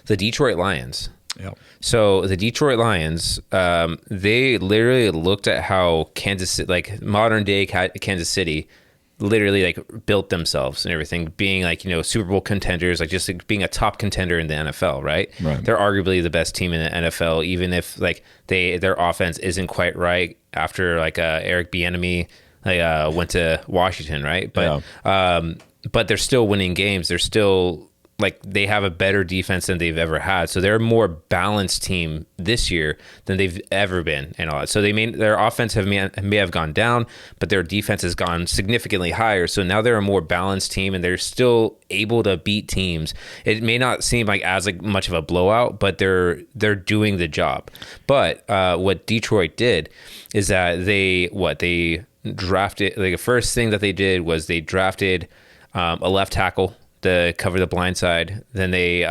The Detroit Lions. Yeah. So the Detroit Lions, they literally looked at how modern day Kansas City literally like built themselves and everything, being like, Super Bowl contenders, like just like being a top contender in the NFL, right? They're arguably the best team in the NFL, even if like their offense isn't quite right after like Eric Bieniemy went to Washington, right? But they're still winning games. They're still like they have a better defense than they've ever had. So they're a more balanced team this year than they've ever been and all that. So their offense may have gone down, but their defense has gone significantly higher. So now they're a more balanced team and they're still able to beat teams. It may not seem like as like much of a blowout, but they're doing the job. But what Detroit did is that they drafted, like the first thing that they did was they drafted a left tackle to cover the blind side. Then they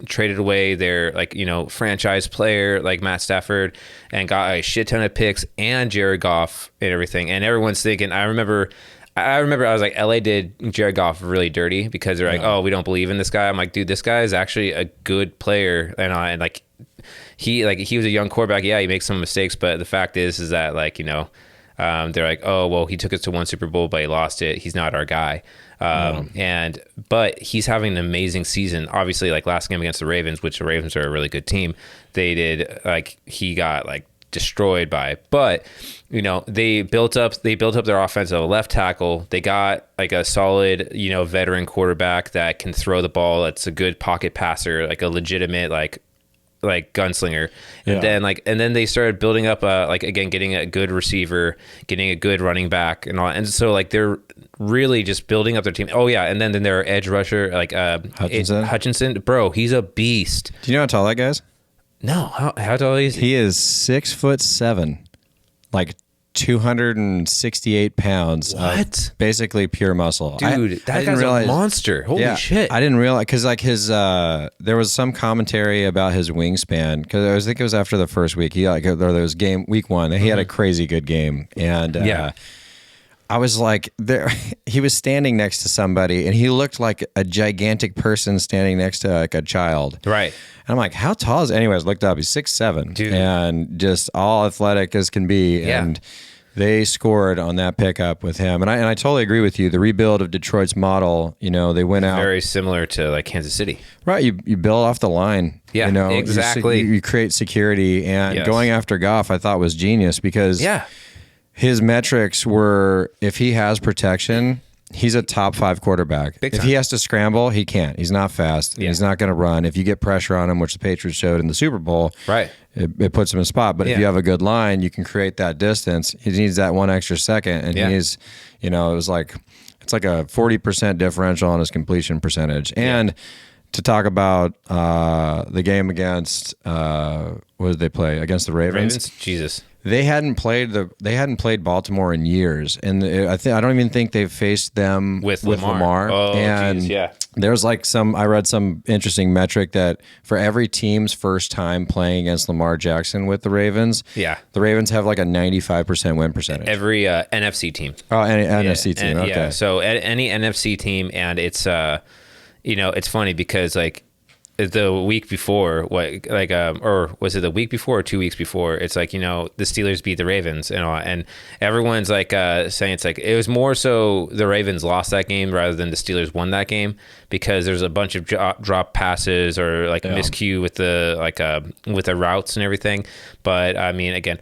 traded away their franchise player like Matt Stafford and got a shit ton of picks and Jared Goff and everything. And everyone's thinking, I remember I was like, LA did Jared Goff really dirty because they're like, oh, we don't believe in this guy. I'm like, dude, this guy is actually a good player. And like he was a young quarterback. Yeah, he makes some mistakes, but the fact is that they're like, oh, well, he took us to one Super Bowl, but he lost it. He's not our guy. But he's having an amazing season. Obviously, like last game against the Ravens, which the Ravens are a really good team, he got destroyed by. But they built up their offensive left tackle. They got like a solid veteran quarterback that can throw the ball. That's a good pocket passer, like a legitimate like gunslinger. And then they started building up getting a good receiver, getting a good running back and all. And so like they're really just building up their team. Oh yeah. And then their edge rusher, Hutchinson, bro, he's a beast. Do you know how tall that guy is? No. How tall is he? He is 6'7", like 268 pounds. What? Basically pure muscle. Dude, that guy's a monster. Holy shit. I didn't realize, because like there was some commentary about his wingspan, because I think it was after the first week. He there was week 1. He had a crazy good game. And I was like, he was standing next to somebody and he looked like a gigantic person standing next to like a child. Right. And I'm like, how tall is, anyways, looked up, he's 6'7", dude, and just all athletic as can be. Yeah. And they scored on that pickup with him. And I totally agree with you. The rebuild of Detroit's model, they went out. Very similar to like Kansas City. Right. You build off the line. Yeah, exactly. You create security. And going after Goff, I thought was genius because his metrics were, if he has protection, he's a top 5 quarterback. If he has to scramble, he can't. He's not fast. Yeah. He's not going to run. If you get pressure on him, which the Patriots showed in the Super Bowl, right, it puts him in a spot. But if you have a good line, you can create that distance. He needs that one extra second, and he's, it was like, it's like a 40% differential on his completion percentage. And to talk about the game against, what did they play against the Ravens? Jesus. They hadn't played Baltimore in years, and I don't even think they've faced them with Lamar. Oh, and geez, yeah. There's I read some interesting metric that for every team's first time playing against Lamar Jackson with the Ravens, the Ravens have like a 95% win percentage. Every NFC team. Oh, any NFC team. Okay. Yeah. So any NFC team, and it's it's funny because like the week before, or was it the week before or 2 weeks before? It's like, the Steelers beat the Ravens and all, and everyone's like saying it's like it was more so the Ravens lost that game rather than the Steelers won that game because there's a bunch of drop passes or like miscue with the routes and everything. But I mean, again,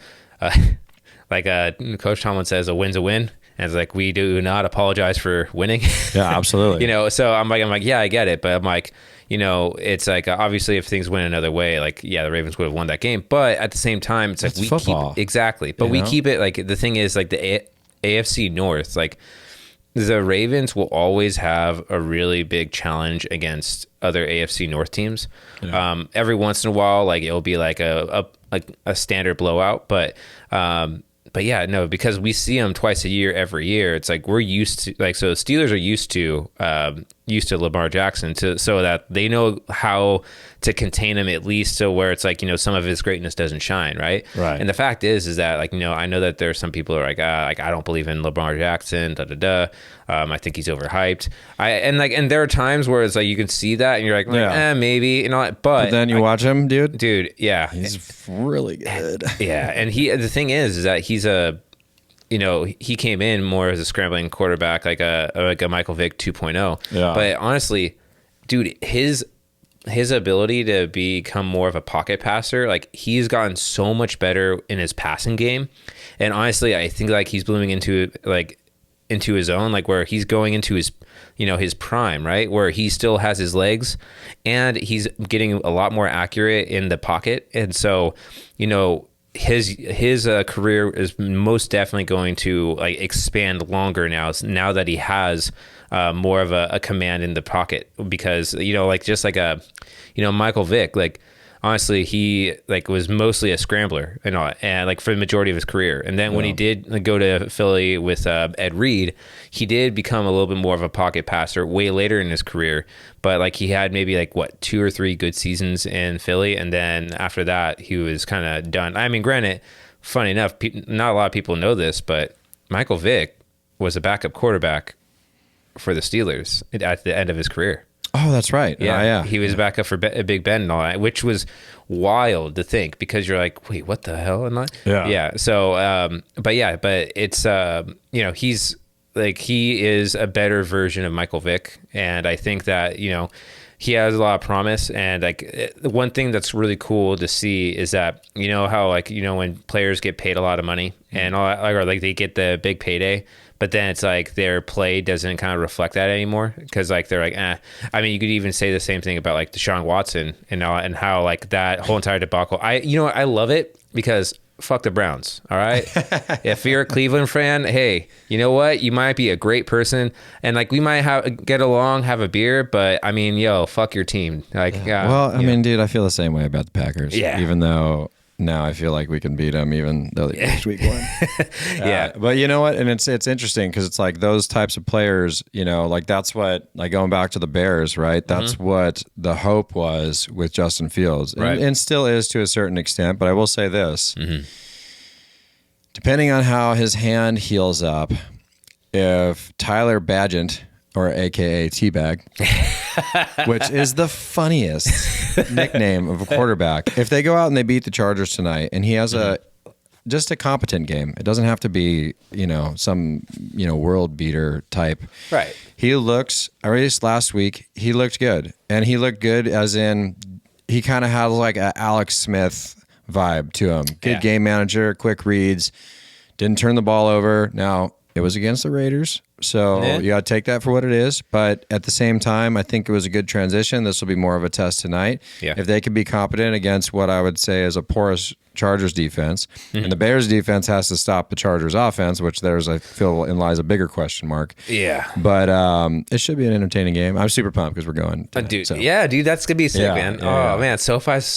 Coach Tomlin says, a win's a win. And it's like, we do not apologize for winning. Yeah, absolutely. So I'm like, yeah, I get it. But I'm like, it's like, obviously if things went another way, like, yeah, the Ravens would have won that game. But at the same time, it's like, we football. Keep exactly. But we keep it like, the thing is like the AFC North, like the Ravens will always have a really big challenge against other AFC North teams. Yeah. Every once in a while, like it'll be like a standard blowout, but yeah, no, because we see them twice a year, every year. It's like we're used to, like, so Steelers are used to used to Lamar Jackson, so that they know how to contain him, at least to where it's like, some of his greatness doesn't shine, right? Right. And the fact is that, like, I know that there are some people who are like, I don't believe in Lamar Jackson, I think he's overhyped. And there are times where it's like you can see that and you're like, maybe, but then you watch him, dude, yeah, he's really good. Yeah, and the thing is that he's he came in more as a scrambling quarterback, like a Michael Vick 2.0. Yeah. But honestly, dude, his ability to become more of a pocket passer, like, he's gotten so much better in his passing game. And honestly, I think like he's blooming into his own, like where he's going into his his prime, right? Where he still has his legs and he's getting a lot more accurate in the pocket. And so, his career is most definitely going to like expand longer now that he has more of a command in the pocket, because like just like a Michael Vick, like honestly he like was mostly a scrambler and like for the majority of his career, and then when he did go to Philly with Ed Reed, he did become a little bit more of a pocket passer way later in his career. But like he had maybe like 2 or 3 good seasons in Philly, and then after that he was kind of done. I mean, granted, funny enough, not a lot of people know this, but Michael Vick was a backup quarterback for the Steelers at the end of his career. Oh, that's right. Yeah, He was back up for Big Ben and all that, which was wild to think, because you're like, wait, what the hell? Yeah. So, but it's he's like, he is a better version of Michael Vick, and I think that he has a lot of promise. And like one thing that's really cool to see is that how like when players get paid a lot of money and all that, or like they get the big payday, but then it's like their play doesn't kind of reflect that anymore, because like they're like, I mean, you could even say the same thing about like Deshaun Watson and how like that whole entire debacle. I love it because fuck the Browns. All right. If you're a Cleveland fan, hey, you know what? You might be a great person, and like we might get along, have a beer, but I mean, fuck your team. Like, well, I mean, dude, I feel the same way about the Packers. Yeah. Even though now I feel like we can beat them, even though they finished week 1. Yeah. But you know what? And it's interesting because it's like those types of players, like that's what, like going back to the Bears, right? That's what the hope was with Justin Fields, and still is to a certain extent. But I will say this, depending on how his hand heals up, if Tyler Bagent, or AKA Teabag, which is the funniest nickname of a quarterback. If they go out and they beat the Chargers tonight, and he has just a competent game, it doesn't have to be some world beater type. Right. He looks, or at least last week, he looked good, and he looked good as in he kind of had like a Alex Smith vibe to him. Good game manager, quick reads, didn't turn the ball over. Now it was against the Raiders, so you got to take that for what it is. But at the same time, I think it was a good transition. This will be more of a test tonight. Yeah. If they could be competent against what I would say is a porous Chargers defense, and the Bears defense has to stop the Chargers offense, which I feel lies a bigger question mark. Yeah. But it should be an entertaining game. I'm super pumped because we're going tonight, dude. so. Yeah, dude, that's gonna be sick, man. Man, SoFi's